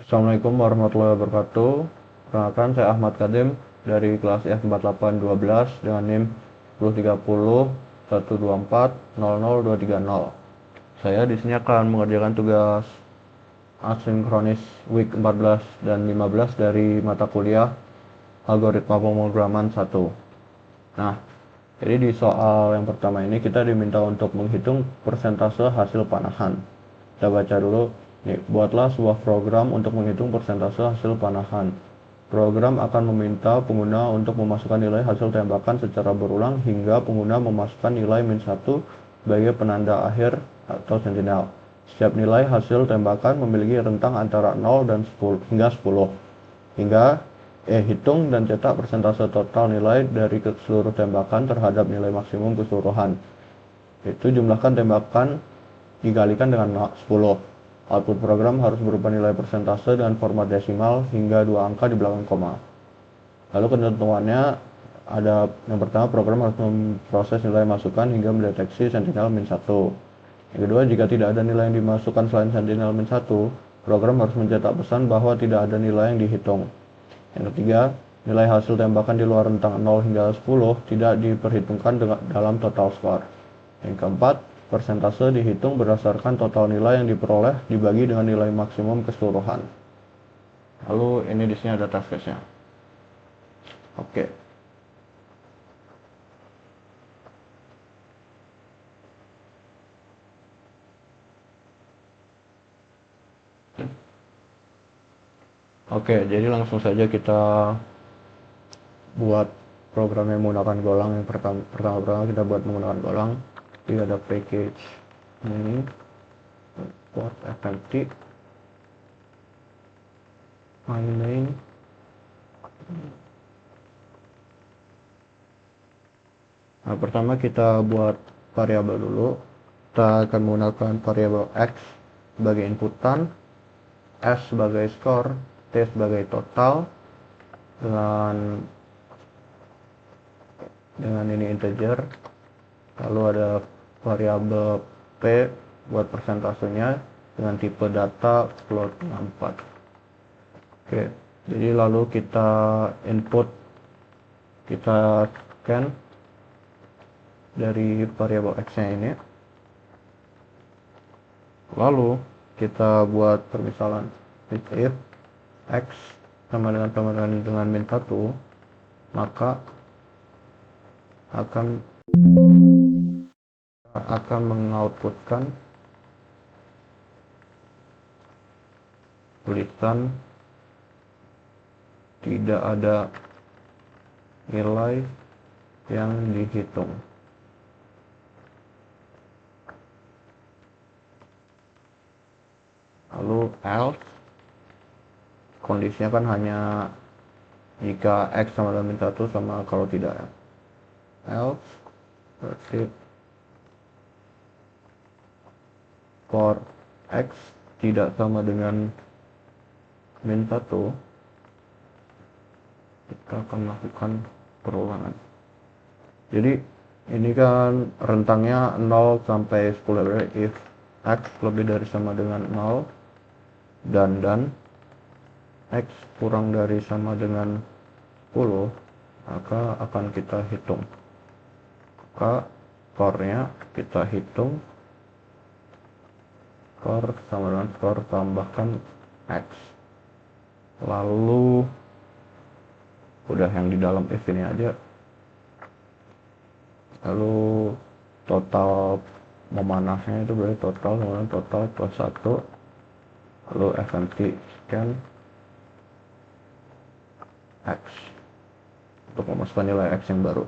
Assalamualaikum warahmatullahi wabarakatuh. Perkenalkan, saya Ahmad Kadim dari kelas F4812 dengan NIM 1030 124 00230. Saya di sini akan mengerjakan tugas asinkronis week 14 dan 15 dari mata kuliah Algoritma Pemrograman 1. Nah, jadi di soal yang pertama ini kita diminta untuk menghitung persentase hasil panahan. Kita baca dulu. Nih, buatlah sebuah program untuk menghitung persentase hasil panahan. Program akan meminta pengguna untuk memasukkan nilai hasil tembakan secara berulang hingga pengguna memasukkan nilai -1 sebagai penanda akhir atau sentinel. Setiap nilai hasil tembakan memiliki rentang antara 0 dan 10 hingga 10. Hitung dan cetak persentase total nilai dari seluruh tembakan terhadap nilai maksimum keseluruhan. Itu jumlahkan tembakan dikalikan dengan 10. Output program harus berupa nilai persentase dengan format desimal hingga 2 angka di belakang koma. Lalu ketentuannya ada yang pertama, program harus memproses nilai masukan hingga mendeteksi sentinel -1. Yang kedua, jika tidak ada nilai yang dimasukkan selain sentinel -1, program harus mencetak pesan bahwa tidak ada nilai yang dihitung. Yang ketiga, nilai hasil tembakan di luar rentang 0 hingga 10 tidak diperhitungkan dalam total score. Yang keempat, persentase dihitung berdasarkan total nilai yang diperoleh dibagi dengan nilai maksimum keseluruhan. Lalu ini di sini ada test case-nya. Oke. Oke, jadi langsung saja kita buat program yang menggunakan golang. Yang pertama kita buat menggunakan golang. Jadi ada package ini, import fmt, main. Nah, pertama kita buat variabel dulu. Kita akan menggunakan variabel x sebagai inputan, s sebagai skor, t sebagai total, dengan ini integer. Lalu ada variabel p buat persentasenya dengan tipe data float 64. Oke, jadi lalu kita input, kita scan dari variabel x-nya ini. Lalu kita buat permisalan if x sama dengan -1, maka akan mengoutputkan tulisan tidak ada nilai yang dihitung. Lalu else, kondisinya kan hanya jika x sama dengan -1 sama kalau tidak. Else berarti for x tidak sama dengan -1, kita akan melakukan perulangan. Jadi ini kan rentangnya 0 sampai 10, berarti if x lebih dari sama dengan 0 dan x kurang dari sama dengan 10, maka akan kita hitung. Maka skornya kita hitung, skor sama dengan skor tambahkan x. Lalu udah yang di dalam if ini aja. Lalu total memanahnya itu berarti total sama dengan total plus 1. Lalu fmt scan x untuk memasukkan nilai x yang baru.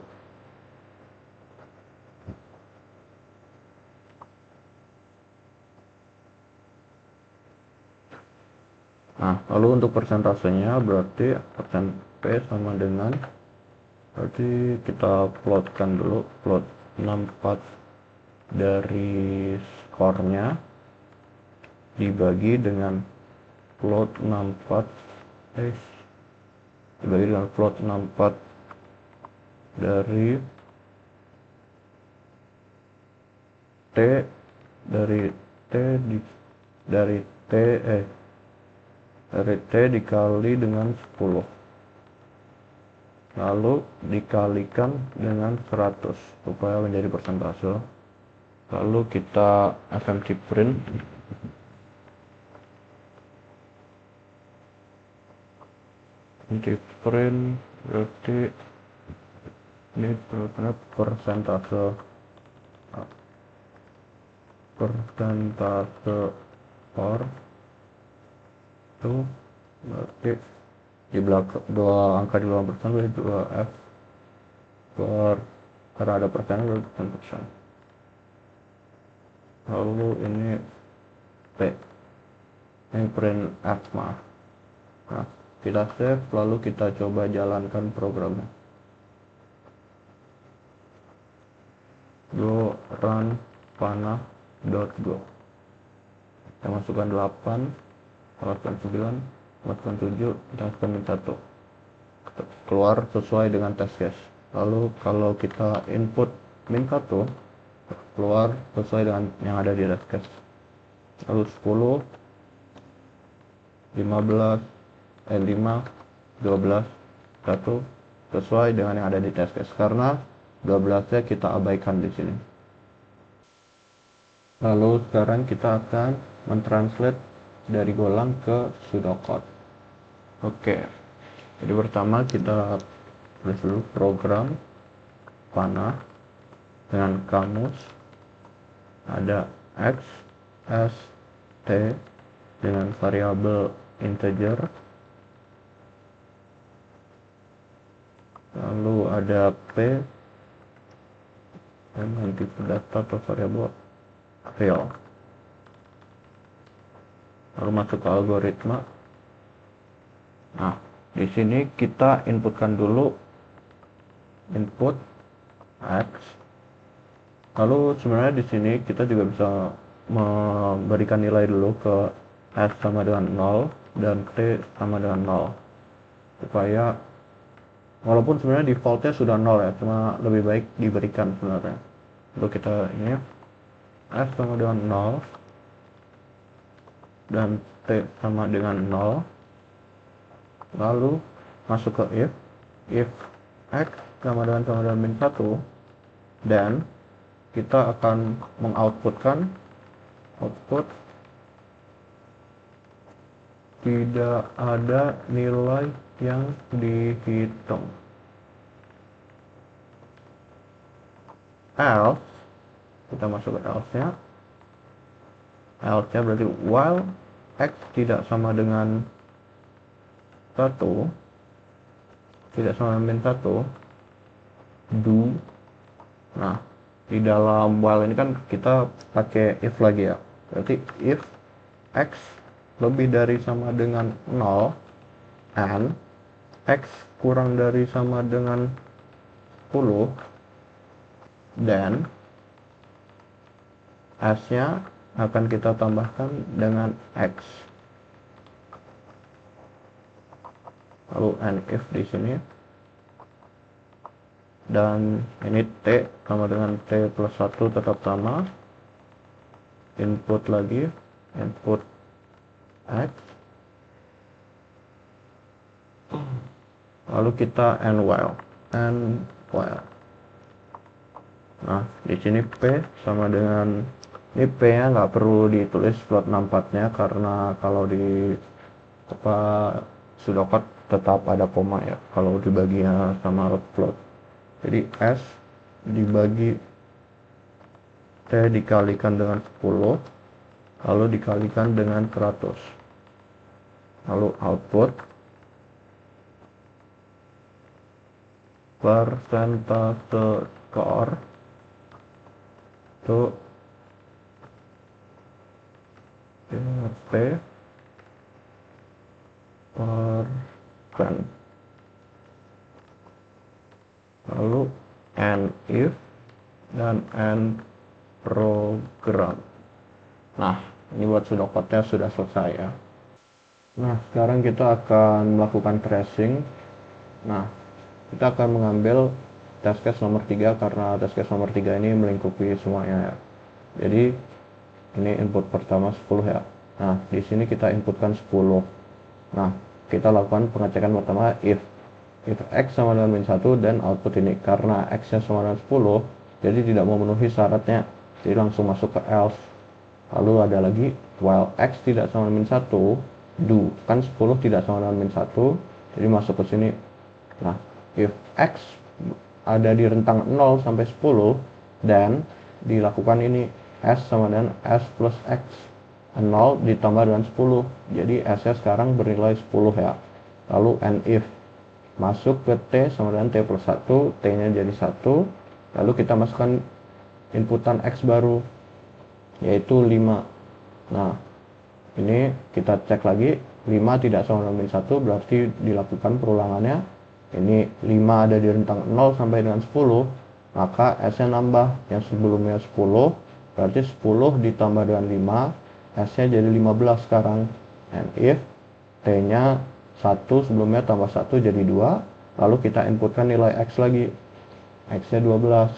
Nah, lalu untuk persentasenya berarti persen p sama dengan, berarti kita plotkan dulu, plot 64 dari skornya dibagi dengan plot 64 dibagi dengan plot 64 dari t dari t dari T dikali dengan 10, lalu dikalikan dengan 100 supaya menjadi persentase. Lalu kita fmt print, berarti ini benar persentase or itu berarti di belakang dua angka di belakang persen berarti 2F per, karena ada persen berarti persen. Lalu ini P, ini print F, maaf. Nah, kita save, lalu kita coba jalankan programnya. Go run panah.go. Kita masukkan 8, masukkan 9, masukkan 7, kita masukkan min 1. Keluar sesuai dengan test case. Lalu kalau kita input min 1, keluar sesuai dengan yang ada di test case. Lalu 10, 15, 5, 12, 1 sesuai dengan yang ada di test case, karena 12-nya kita abaikan di sini. Lalu sekarang kita akan mentranslate dari Golang ke pseudocode. Oke, jadi pertama kita tulis dulu program panah dengan kamus, ada x, s, t dengan variabel integer, lalu ada p dengan tipe data atau variabel real. Lalu masuk ke algoritma. Nah, di sini kita inputkan dulu input x. Lalu sebenarnya di sini kita juga bisa memberikan nilai dulu ke s sama dengan 0 dan t sama dengan 0, supaya walaupun sebenarnya defaultnya sudah 0 ya, cuma lebih baik diberikan sebenarnya. Lalu kita ini s sama dengan 0 dan t sama dengan 0. Lalu masuk ke if x sama dengan min 1, dan kita akan mengoutputkan output tidak ada nilai yang dihitung. Else, kita masuk ke else-nya. Else-nya berarti while x tidak sama dengan 1, tidak sama dengan min 1, do. Nah, di dalam while ini kan kita pakai if lagi ya. Berarti if x lebih dari sama dengan 0 and x kurang dari sama dengan 10, dan s-nya akan kita tambahkan dengan x. Lalu and if di sini, dan ini t sama dengan t plus 1 tetap sama. Input lagi, input x, lalu kita and while. Nah, di sini p sama dengan, ini p nya nggak perlu ditulis float 64-nya, karena kalau di pseudocode tetap ada koma ya kalau dibaginya sama float. Jadi s dibagi t dikalikan dengan 10, lalu dikalikan dengan 100, lalu output persentase core itu p persen. Lalu and if dan and program. Nah, ini buat pseudocode-nya sudah selesai ya. Nah, sekarang kita akan melakukan tracing. Nah, kita akan mengambil test case nomor 3 karena test case nomor 3 ini melingkupi semuanya ya. Jadi ini input pertama 10 ya. Nah, di sini kita inputkan 10. Nah, kita lakukan pengecekan pertama if x sama dengan min 1 dan output ini. Karena x nya sama dengan 10, jadi tidak memenuhi syaratnya, jadi langsung masuk ke else. Lalu ada lagi while x tidak sama dengan min 1, do, kan 10 tidak sama dengan min 1, jadi masuk ke sini. Nah, if x ada di rentang 0 sampai 10 dan dilakukan ini s sama dengan s plus x, 0 ditambah dengan 10, jadi s nya sekarang bernilai 10 ya. Lalu and if masuk ke t sama dengan t plus 1, t nya jadi 1, lalu kita masukkan inputan x baru yaitu 5. Nah, ini kita cek lagi, 5 tidak sama dengan min 1, berarti dilakukan perulangannya. Ini 5 ada di rentang 0 sampai dengan 10, maka S nya nambah, yang sebelumnya 10, berarti 10 ditambah dengan 5, S nya jadi 15 sekarang. And if T nya 1, sebelumnya tambah 1 jadi 2, lalu kita inputkan nilai X lagi, X nya 12.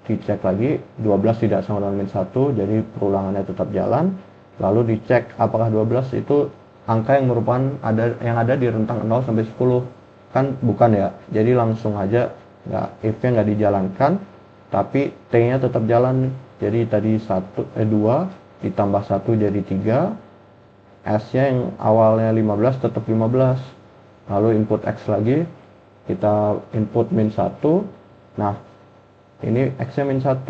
Dicek lagi, 12 tidak sama dengan min 1, jadi perulangannya tetap jalan. Lalu dicek apakah 12 itu angka yang merupakan ada di rentang 0 sampai 10. Kan bukan ya, jadi langsung aja if-nya nggak dijalankan, tapi T-nya tetap jalan. Jadi tadi 2 ditambah 1 jadi 3, S-nya yang awalnya 15 tetap 15. Lalu input X lagi, kita input min 1. Nah, ini X-nya min 1.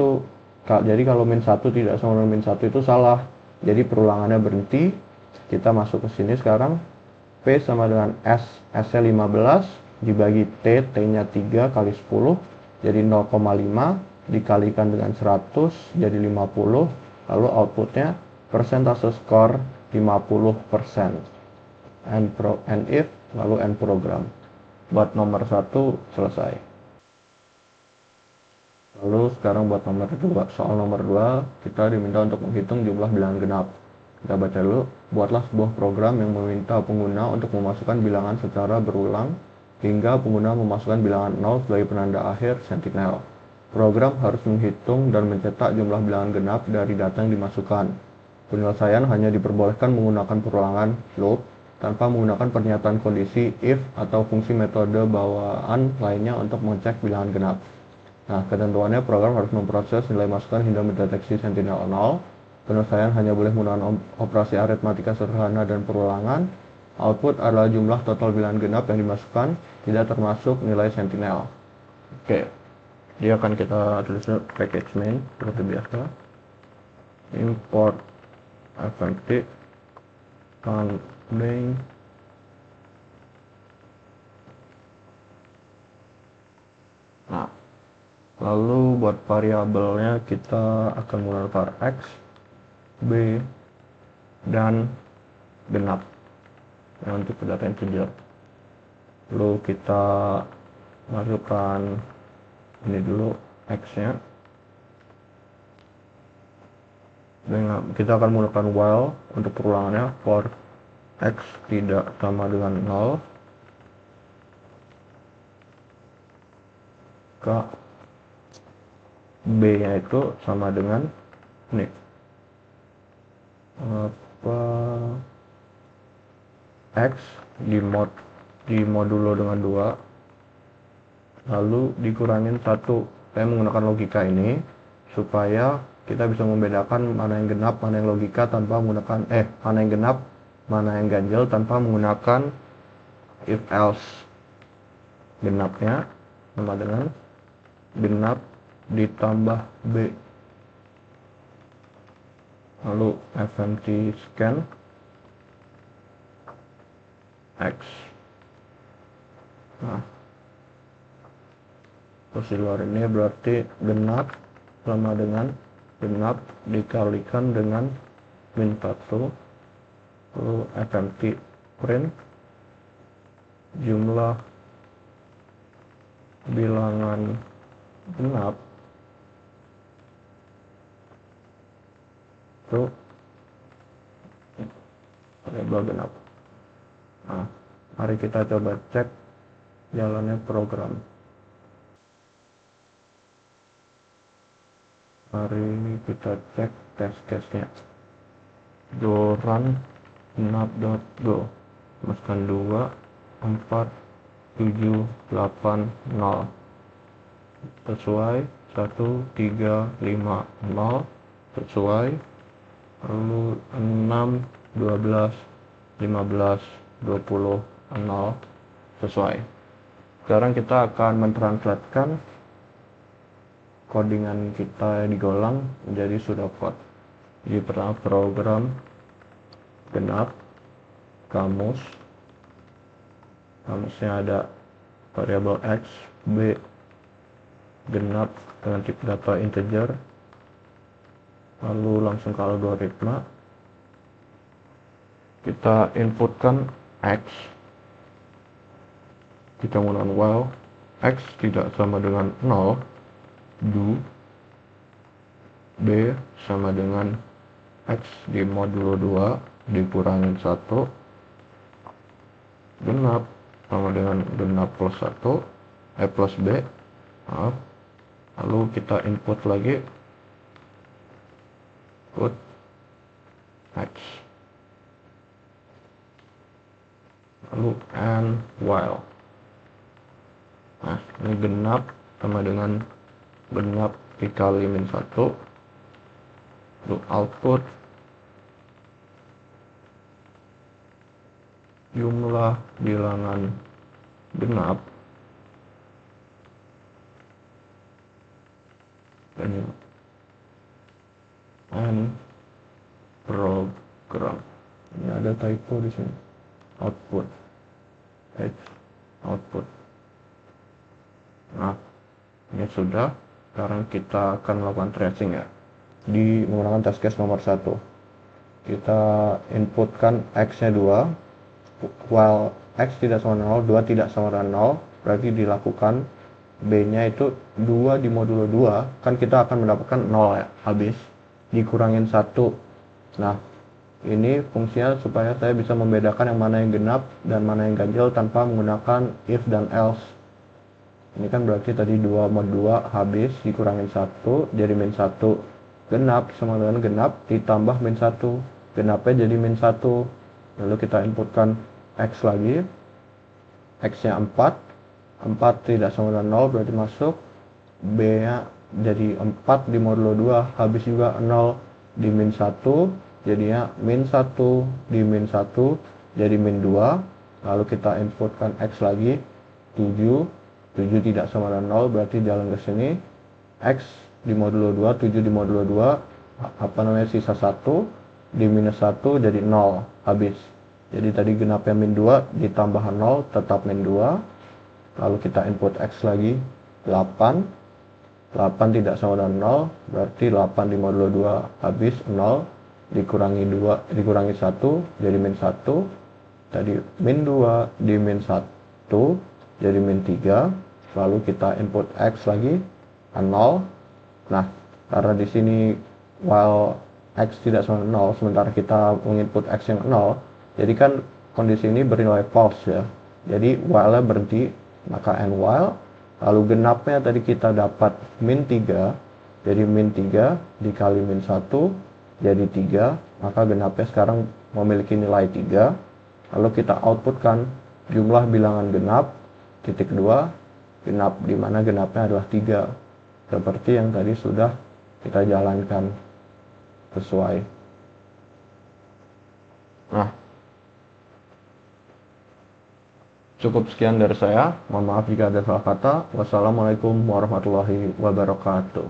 Jadi kalau min 1 tidak sama dengan min 1 itu salah. Jadi perulangannya berhenti. Kita masuk ke sini sekarang. P sama dengan S, S-nya 15 dibagi T, T-nya 3 kali 10 jadi 0,5 dikalikan dengan 100 jadi 50, lalu outputnya persentase skor 50%. And if, lalu end program. Buat nomor 1 selesai. Lalu sekarang buat nomor 2, soal nomor 2 kita diminta untuk menghitung jumlah bilangan genap. Kita baca dulu. Buatlah sebuah program yang meminta pengguna untuk memasukkan bilangan secara berulang hingga pengguna memasukkan bilangan 0 sebagai penanda akhir sentinel. Program harus menghitung dan mencetak jumlah bilangan genap dari data yang dimasukkan. Penyelesaian hanya diperbolehkan menggunakan perulangan loop tanpa menggunakan pernyataan kondisi if atau fungsi metode bawaan lainnya untuk mengecek bilangan genap. Nah, ketentuannya program harus memproses nilai masukan hingga mendeteksi sentinel 0. Penyelesaian hanya boleh menggunakan operasi aritmatika sederhana dan perulangan. Output adalah jumlah total bilangan genap yang dimasukkan, tidak termasuk nilai sentinel. Oke, dia akan kita tulis package main seperti biasa. Import fmt counting Nah, lalu buat variabelnya kita akan menggunakan var x, b, dan genap untuk data integer. Lalu kita masukkan ini dulu x nya. Dan kita akan menggunakan while untuk perulangannya for x tidak sama dengan 0 ke b nya itu sama dengan ini x dimodulo dengan 2 lalu dikurangin 1. Saya menggunakan logika ini supaya kita bisa membedakan mana yang genap, mana yang logika tanpa menggunakan mana yang genap, mana yang ganjil tanpa menggunakan if else. Genapnya sama dengan genap ditambah b. Lalu fmt scan x. Nah, posisi luar ini berarti genap sama dengan genap dikalikan dengan min 1. Lalu fmt print jumlah bilangan genap itu variabel genap. Nah, mari kita coba cek jalannya program. Mari kita cek test case-nya. Go run genap.go. masukkan 2, 4, 7, 8, 0 sesuai, 1, 3, 5, 0 sesuai, lalu 6, 12, 15, 20, 0 sesuai. Sekarang kita akan mentranslatekan codingan kita digolang menjadi pseudocode. Jadi pertama program genap, kamusnya ada variabel x, b, genap dengan tipe data integer, lalu langsung ke algoritma. Kita inputkan x, kita menggunakan while x tidak sama dengan 0, do b sama dengan x di modulo 2 dikurangin 1, genap sama dengan genap plus 1, plus b, maaf. Lalu kita input lagi, put x, lalu and while. Nah, ini genap sama dengan genap dikali min 1, lalu output jumlah bilangan genap and program. Ini ada typo di sini. Output output. Nah, ini sudah. Sekarang kita akan melakukan tracing ya, di menggunakan test case nomor 1. Kita inputkan x nya 2, while x tidak sama dengan 0, 2 tidak sama dengan 0, berarti dilakukan b nya itu 2 di modulo 2, kan kita akan mendapatkan 0 ya, habis dikurangin 1. Nah, ini fungsinya supaya saya bisa membedakan yang mana yang genap dan mana yang ganjil tanpa menggunakan if dan else. Ini kan berarti tadi 2 mod 2 habis dikurangin 1 jadi min 1. Genap sama dengan genap ditambah min 1. Genapnya jadi min 1. Lalu kita inputkan x lagi. X nya 4. 4 tidak sama dengan 0 berarti masuk. B nya jadi 4 di modulo 2 habis juga 0 di min 1. Jadinya min 1 di min 1 jadi min 2. Lalu kita inputkan x lagi. 7 tidak sama dengan 0 berarti jalan ke sini. X di modulo 2, 7 di modulo 2, sisa 1 di minus 1 jadi 0 habis. Jadi tadi genapnya min 2 ditambah 0 tetap min 2. Lalu kita input x lagi 8 tidak sama dengan 0 berarti 8 di modulo 2 habis 0 dikurangi 1 jadi min 1. Tadi min 2 di min 1 jadi min 3. Lalu kita input x lagi 0. Nah, karena di sini while x tidak sama 0 sementara kita menginput x yang 0, jadi kan kondisi ini bernilai false ya. Jadi while-nya berhenti, maka and while, lalu genapnya tadi kita dapat min 3, jadi min 3 dikali min 1 jadi 3, maka genapnya sekarang memiliki nilai 3. Lalu kita outputkan jumlah bilangan genap titik 2 genap, di mana genapnya adalah 3 seperti yang tadi sudah kita jalankan sesuai. Nah, cukup sekian dari saya. Mohon maaf jika ada salah kata. Wassalamualaikum warahmatullahi wabarakatuh.